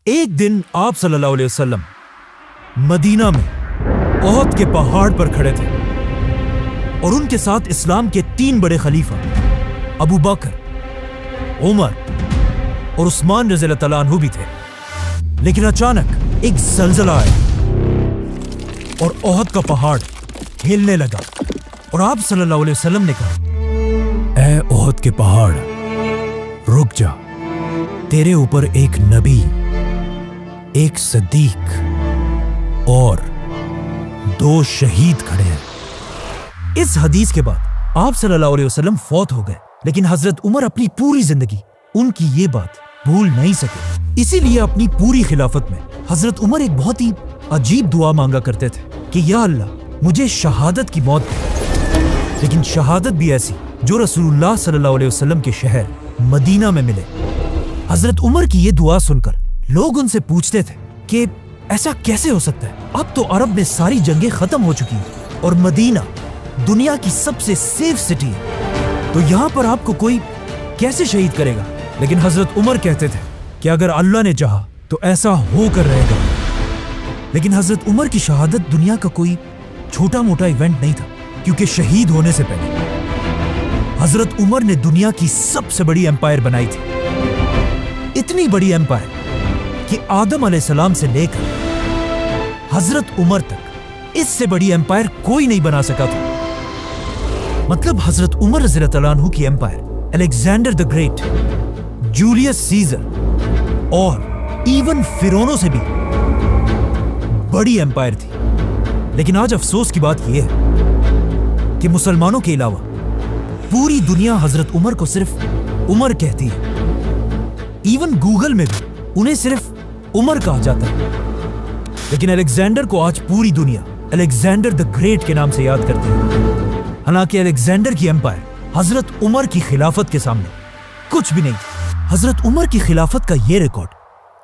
ایک دن آپ صلی اللہ علیہ وسلم مدینہ میں احد کے پہاڑ پر کھڑے تھے اور ان کے ساتھ اسلام کے 3 بڑے خلیفہ ابو بکر، عمر اور عثمان رضی اللہ تعالیٰ عنہ بھی تھے۔ لیکن اچانک ایک زلزلہ آیا اور احد کا پہاڑ ہلنے لگا اور آپ صلی اللہ علیہ وسلم نے کہا، اے احد کے پہاڑ رک جا، تیرے اوپر ایک نبی، ایک صدیق اور 2 شہید کھڑے ہیں۔ اس حدیث کے بعد آپ صلی اللہ علیہ وسلم فوت ہو گئے، لیکن حضرت عمر اپنی پوری زندگی ان کی یہ بات بھول نہیں سکے۔ اسی لیے اپنی پوری خلافت میں حضرت عمر ایک بہت ہی عجیب دعا مانگا کرتے تھے کہ یا اللہ مجھے شہادت کی موت دے، لیکن شہادت بھی ایسی جو رسول اللہ صلی اللہ علیہ وسلم کے شہر مدینہ میں ملے۔ حضرت عمر کی یہ دعا سن کر لوگ ان سے پوچھتے تھے کہ ایسا کیسے ہو سکتا ہے؟ اب تو عرب میں ساری جنگیں ختم ہو چکی ہیں اور مدینہ دنیا کی سب سے سیف سٹی ہے، تو یہاں پر آپ کو کوئی کیسے شہید کرے گا؟ لیکن حضرت عمر کہتے تھے کہ اگر اللہ نے چاہا تو ایسا ہو کر رہے گا۔ لیکن حضرت عمر کی شہادت دنیا کا کوئی چھوٹا موٹا ایونٹ نہیں تھا، کیونکہ شہید ہونے سے پہلے حضرت عمر نے دنیا کی سب سے بڑی ایمپائر بنائی تھی۔ اتنی بڑی ایمپائر کہ آدم علیہ السلام سے لے کر حضرت عمر تک اس سے بڑی ایمپائر کوئی نہیں بنا سکا تھا۔ مطلب حضرت عمر رضی اللہ عنہ کی empire Alexander the Great, Julius Caesar اور ایون فرعونوں سے بھی بڑی ایمپائر تھی۔ لیکن آج افسوس کی بات یہ ہے کہ مسلمانوں کے علاوہ پوری دنیا حضرت عمر کو صرف عمر کہتی ہے۔ ایون گوگل میں بھی انہیں صرف عمر کہا جاتا ہے، لیکن الیگزینڈر کو آج پوری دنیا الیگزینڈر دی گریٹ کے نام سے یاد کرتی ہے۔ حالانکہ الیگزینڈر کی ایمپائر حضرت عمر کی خلافت کے سامنے کچھ بھی نہیں تھی۔ حضرت عمر کی خلافت کا یہ ریکارڈ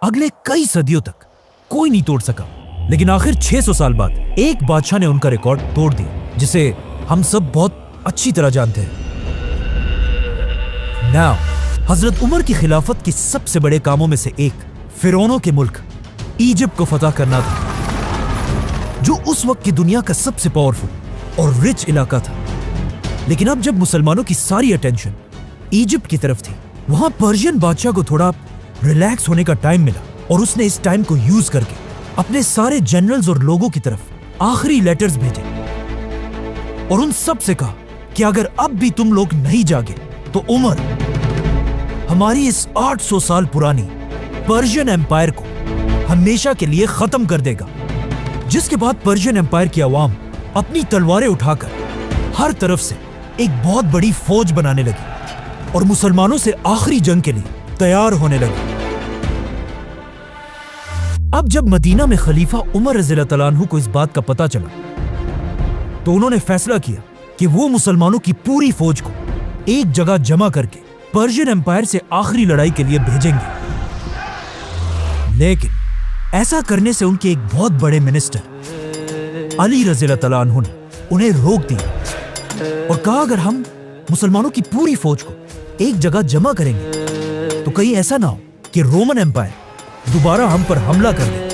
اگلے کئی صدیوں تک کوئی نہیں توڑ سکا، لیکن آخر 600 سال بعد ایک بادشاہ نے ان کا ریکارڈ توڑ دیا، جسے ہم سب بہت اچھی طرح جانتے ہیں۔ ناؤ حضرت عمر کی خلافت کے سب سے بڑے کاموں میں سے ایک فرعونوں کے ملک ایجپٹ کو فتح کرنا تھا، جو اس وقت کی دنیا کا سب سے پاورفل اور رچ علاقہ تھا۔ لیکن اب جب مسلمانوں کی ساری اٹینشن ایجپٹ کی طرف تھی، وہاں پرشین بادشاہ کو تھوڑا ریلیکس ہونے کا ٹائم ملا اور اس نے اس ٹائم کو یوز کر کے اپنے سارے جنرلز اور لوگوں کی طرف آخری لیٹرز بھیجے اور ان سب سے کہا کہ اگر اب بھی تم لوگ نہیں جاگے تو عمر ہماری اس 800 سال پرانی پرشین ایمپائر کو ہمیشہ کے لیے ختم کر دے گا۔ جس کے بعد پرشین ایمپائر کی عوام اپنی تلواریں اٹھا کر ہر طرف سے ایک بہت بڑی فوج بنانے لگی اور مسلمانوں سے آخری جنگ کے لیے تیار ہونے لگی۔ اب جب مدینہ میں خلیفہ عمر رضی اللہ تعالیٰ عنہ کو اس بات کا پتہ چلا تو انہوں نے فیصلہ کیا کہ وہ مسلمانوں کی پوری فوج کو ایک جگہ جمع کر کے پرشین ایمپائر سے آخری لڑائی کے لیے بھیجیں گے۔ لیکن ایسا کرنے سے ان کے ایک بہت بڑے منسٹر علی رضی اللہ تعالیٰ عنہ نے انہیں روک دیا اور کہا اگر ہم مسلمانوں کی پوری فوج کو ایک جگہ جمع کریں گے تو کہیں ایسا نہ ہو کہ رومن ایمپائر دوبارہ ہم پر حملہ کر دے۔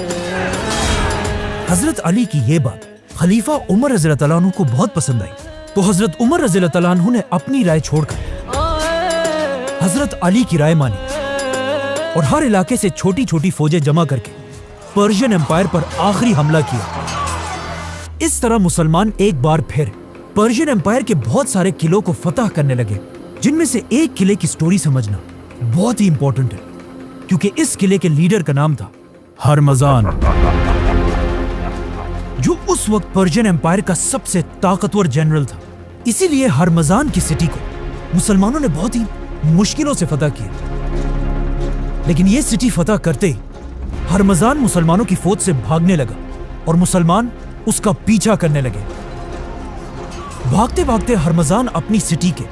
حضرت علی کی یہ بات خلیفہ عمر رضی اللہ تعالیٰ عنہ کو بہت پسند آئی، تو حضرت عمر رضی اللہ تعالیٰ عنہ نے اپنی رائے چھوڑ کر حضرت علی کی رائے مانی اور ہر علاقے سے چھوٹی چھوٹی فوجیں جمع کر کے پرشین ایمپائر پر آخری حملہ کیا۔ اس طرح مسلمان ایک بار پھر پرشین ایمپائر کے بہت سارے قلعوں کو فتح کرنے لگے، جن میں سے ایک قلعے کی سٹوری سمجھنا بہت ہی امپورٹنٹ ہے، کیونکہ اس قلعے کے لیڈر کا نام تھا ہرمزان، جو اس وقت پرشین ایمپائر کا سب سے طاقتور جنرل تھا۔ اسی لیے ہرمزان کی سٹی کو مسلمانوں نے بہت ہی مشکلوں سے فتح کیا، لیکن یہ سٹی فتح کرتے ہی ہرمزان مسلمانوں کی فوج سے بھاگنے لگا اور مسلمان اس کا پیچھا کرنے لگے۔ بھاگتے بھاگتے ہرمزان اپنی سٹی کے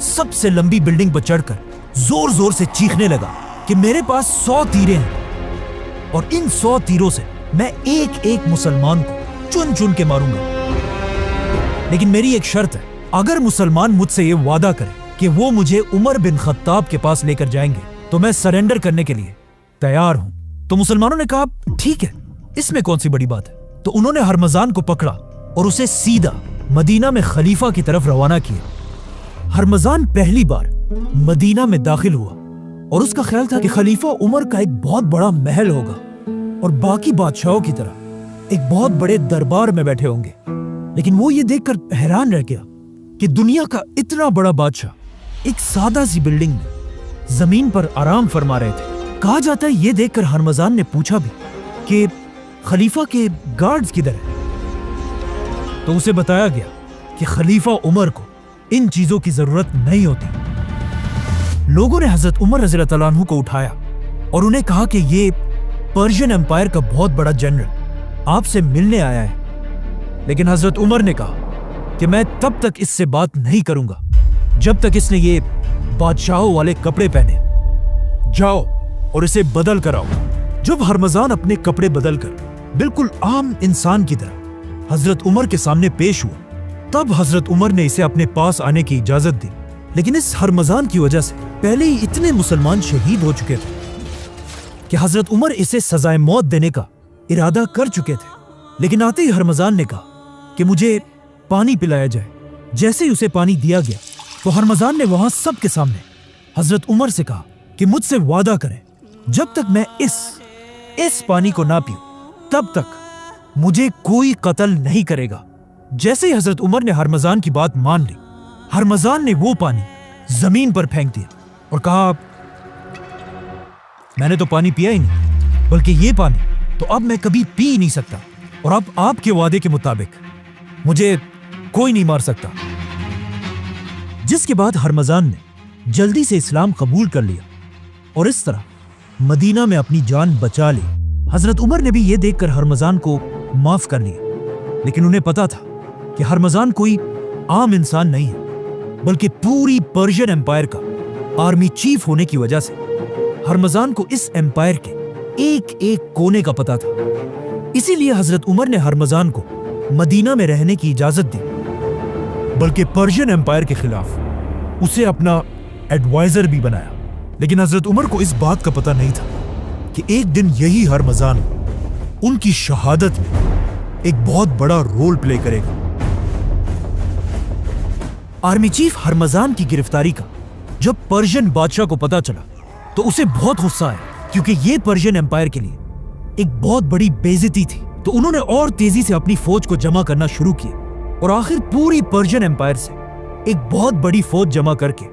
سب سے لمبی بلڈنگ پر چڑھ کر زور زور سے چیخنے لگا کہ میرے پاس 100 تیریں ہیں اور ان 100 تیروں سے میں ایک ایک مسلمان کو چن چن کے ماروں گا، لیکن میری ایک شرط ہے، اگر مسلمان مجھ سے یہ وعدہ کرے کہ وہ مجھے عمر بن خطاب کے پاس لے کر جائیں گے تو میں سرنڈر کرنے کے لیے تیار ہوں۔ تو مسلمانوں نے کہا ٹھیک ہے، اس میں کون سی بڑی بات ہے۔ تو انہوں نے ہرمزان کو پکڑا اور اسے سیدھا مدینہ میں خلیفہ کی طرف روانہ کیا۔ ہرمزان پہلی بار مدینہ میں داخل ہوا اور اس کا خیال تھا کہ خلیفہ عمر کا ایک بہت بڑا محل ہوگا اور باقی بادشاہوں کی طرح ایک بہت بڑے دربار میں بیٹھے ہوں گے، لیکن وہ یہ دیکھ کر حیران رہ گیا کہ دنیا کا اتنا بڑا بادشاہ ایک سادہ سی بلڈنگ میں زمین پر آرام فرما رہے تھے۔ کہا جاتا ہے یہ دیکھ کر ہرمزان نے پوچھا بھی کہ خلیفہ کے گارڈز کدھر ہیں؟ تو اسے بتایا گیا کہ خلیفہ عمر کو ان چیزوں کی ضرورت نہیں ہوتی۔ لوگوں نے حضرت عمر رضی اللہ تعالیٰ عنہ کو اٹھایا اور انہیں کہا کہ یہ پرشین امپائر کا بہت بڑا جنرل آپ سے ملنے آیا ہے، لیکن حضرت عمر نے کہا کہ میں تب تک اس سے بات نہیں کروں گا جب تک اس نے یہ بادشاہوں والے کپڑے پہنے۔ جاؤ اور اسے بدل کر آؤ۔ جب ہرمزان اپنے کپڑے بدل کر بالکل عام انسان کی طرح حضرت عمر کے سامنے پیش ہوا، تب حضرت عمر نے اسے اپنے پاس آنے کی اجازت دی، لیکن اس ہرمزان کی وجہ سے پہلے ہی اتنے مسلمان شہید ہو چکے تھے کہ حضرت عمر اسے سزائے موت دینے کا ارادہ کر چکے تھے۔ لیکن آتے ہی ہرمزان نے کہا کہ مجھے پانی پلایا جائے۔ جیسے ہی اسے پانی دیا گیا تو ہرمزان نے وہاں سب کے سامنے حضرت عمر سے کہا کہ مجھ سے وعدہ کریں جب تک میں اس پانی کو نہ پیوں تب تک مجھے کوئی قتل نہیں کرے گا۔ جیسے ہی حضرت عمر نے ہرمزان کی بات مان لی، ہرمزان نے وہ پانی زمین پر پھینک دیا اور کہا میں نے تو پانی پیا ہی نہیں، بلکہ یہ پانی تو اب میں کبھی پی ہی نہیں سکتا، اور اب آپ کے وعدے کے مطابق مجھے کوئی نہیں مار سکتا۔ جس کے بعد ہرمزان نے جلدی سے اسلام قبول کر لیا اور اس طرح مدینہ میں اپنی جان بچا لی۔ حضرت عمر نے بھی یہ دیکھ کر ہرمزان کو معاف کر لیا، لیکن انہیں پتا تھا کہ ہرمزان کوئی عام انسان نہیں ہے، بلکہ پوری پرشین امپائر کا آرمی چیف ہونے کی وجہ سے ہرمزان کو اس امپائر کے ایک ایک کونے کا پتا تھا۔ اسی لیے حضرت عمر نے ہرمزان کو مدینہ میں رہنے کی اجازت دی، بلکہ پرشین امپائر کے خلاف اسے اپنا ایڈوائزر بھی بنایا۔ لیکن حضرت عمر کو اس بات کا پتہ نہیں تھا کہ ایک دن یہی ہرمزان ان کی شہادت میں ایک بہت بڑا رول پلے کرے گا۔ آرمی چیف ہرمزان کی گرفتاری کا جب پرشین بادشاہ کو پتا چلا تو اسے بہت غصہ آیا، کیونکہ یہ پرشین امپائر کے لیے ایک بہت بڑی بے عزتی تھی۔ تو انہوں نے اور تیزی سے اپنی فوج کو جمع کرنا شروع کیا اور آخر پوری پرشین امپائر سے ایک بہت بڑی فوج جمع کر کے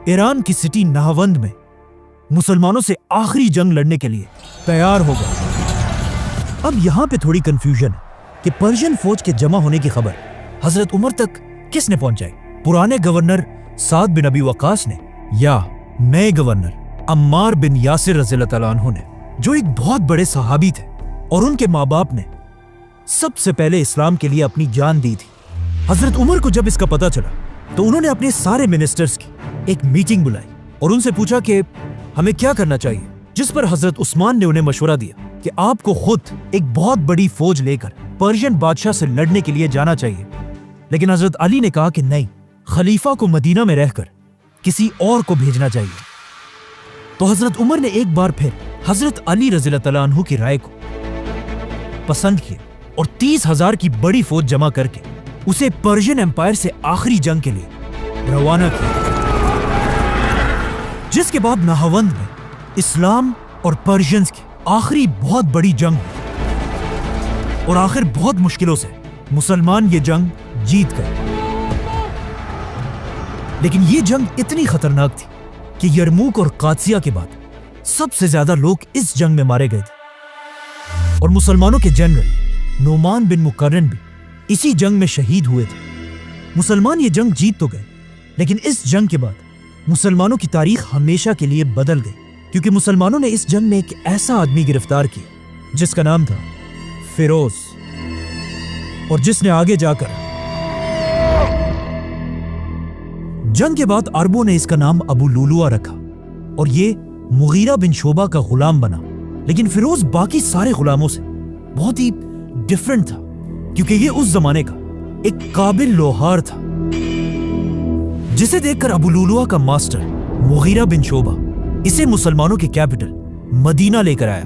ایران کی سٹی نہاوند میں مسلمانوں سے آخری جنگ لڑنے کے لیے تیار ہو گئے۔ اب یہاں پہ تھوڑی کنفیوژن ہے کہ پرشین فوج کے جمع ہونے کی خبر حضرت عمر تک کس نے پہنچائی؟ پرانے گورنر سعد بن ابی وقاص نے یا نئے گورنر عمار بن یاسر رضی اللہ تعالیٰ عنہ نے، جو ایک بہت بڑے صحابی تھے اور ان کے ماں باپ نے سب سے پہلے اسلام کے لیے اپنی جان دی تھی۔ حضرت عمر کو جب اس کا پتہ چلا تو انہوں نے اپنے سارے منسٹرز کی ایک میٹنگ بلائی اور ان سے پوچھا کہ ہمیں کیا کرنا چاہیے، جس پر حضرت عثمان نے انہیں مشورہ دیا کہ آپ کو خود ایک بہت بڑی فوج لے کر پرشین بادشاہ سے لڑنے کے لیے جانا چاہیے۔ لیکن حضرت علی نے کہا کہ نہیں، خلیفہ کو مدینہ میں رہ کر کسی اور کو بھیجنا چاہیے۔ تو حضرت عمر نے ایک بار پھر حضرت علی رضی اللہ تعالیٰ عنہ کی رائے کو پسند کیا اور 30,000 کی بڑی فوج جمع کر کے اسے پرشین امپائر سے آخری جنگ کے لیے روانہ کیا، جس کے بعد نہاوند میں اسلام اور پرشینز کی آخری بہت بڑی جنگ ہوئی اور آخر بہت مشکلوں سے مسلمان یہ جنگ جیت گئے۔ لیکن یہ جنگ اتنی خطرناک تھی کہ یرموک اور قادسیہ کے بعد سب سے زیادہ لوگ اس جنگ میں مارے گئے تھے اور مسلمانوں کے جنرل نعمان بن مقرن بھی اسی جنگ میں شہید ہوئے تھے۔ مسلمان یہ جنگ جیت تو گئے، لیکن اس جنگ کے بعد مسلمانوں کی تاریخ ہمیشہ کے لیے بدل گئی، کیونکہ مسلمانوں نے اس جنگ میں ایک ایسا آدمی گرفتار کیا جس کا نام تھا فیروز، اور جس نے آگے جا کر جنگ کے بعد عربوں نے اس کا نام ابو لولوا رکھا اور یہ مغیرہ بن شعبہ کا غلام بنا۔ لیکن فیروز باقی سارے غلاموں سے بہت ہی ڈیفرنٹ تھا، کیونکہ یہ اس زمانے کا ایک قابل لوہار تھا، جسے دیکھ کر ابو لولوا کا ماسٹر مغیرہ بن شعبہ اسے مسلمانوں کے کیپٹل مدینہ لے کر آیا